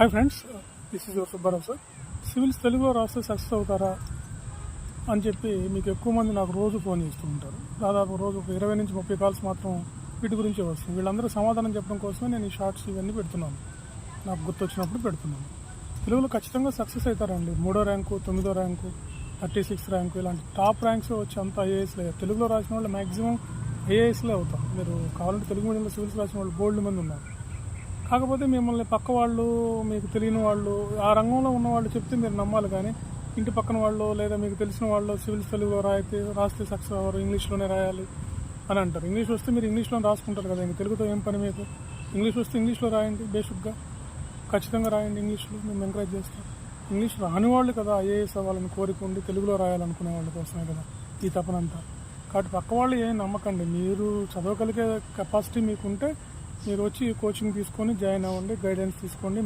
Hi friends, this is your Subbarao sir. Civils తెలుగులో రాస్తే success అవుతారా అని చెప్పి మీకు ఎక్కువ మంది నాకు రోజు ఫోన్ చేస్తూ ఉంటారు. దాదాపు రోజు ఒక 20 నుంచి 30 కాల్స్ మాత్రం వీటి గురించే వస్తుంది. వీళ్ళందరూ సమాధానం చెప్పడం కోసమే నేను ఈ షార్ట్స్ ఇవన్నీ పెడుతున్నాను. నాకు గుర్తొచ్చినప్పుడు పెడుతున్నాను. తెలుగులో ఖచ్చితంగా సక్సెస్ అవుతారండి. 3వ ర్యాంకు, 9వ ర్యాంకు, 36th ర్యాంకు ఇలాంటి టాప్ ర్యాంక్స్ వచ్చి అంతా ఐఏఎస్లే. తెలుగులో రాసిన వాళ్ళు మ్యాక్సిమం ఐఏఎస్లే అవుతాం. మీరు కావాలంటే తెలుగు మీడియంలో సివిల్స్ రాసిన వాళ్ళు బోల్డ్ మంది ఉన్నారు. కాకపోతే మిమ్మల్ని పక్క వాళ్ళు, మీకు తెలియని వాళ్ళు, ఆ రంగంలో ఉన్న వాళ్ళు చెప్తే మీరు నమ్మాలి. కానీ ఇంటి పక్కన వాళ్ళు లేదా మీకు తెలిసిన వాళ్ళు సివిల్స్ తెలుగులో రాస్తే సక్సెస్ అవ్వరు, ఇంగ్లీష్లోనే రాయాలి అని అంటారు. ఇంగ్లీష్ వస్తే మీరు ఇంగ్లీష్లో రాసుకుంటారు కదా, ఇంక తెలుగుతో ఏం పని మీకు? ఇంగ్లీష్ వస్తే ఇంగ్లీష్లో రాయండి, బేసిక్గా ఖచ్చితంగా రాయండి. ఇంగ్లీష్లో మేము ఎంకరేజ్ చేస్తాం. ఇంగ్లీష్ రాని వాళ్ళు కదా ఐఏఎస్ అవ్వాలని కోరిక ఉండి తెలుగులో రాయాలనుకునే వాళ్ళ కోసమే కదా ఈ తపనంతా. కాబట్టి పక్క వాళ్ళు ఏం నమ్మకండి. మీరు చదవగలిగే కెపాసిటీ మీకుంటే మీరు వచ్చి కోచింగ్ తీసుకొని జాయిన్ అవ్వండి, గైడెన్స్ తీసుకోండి.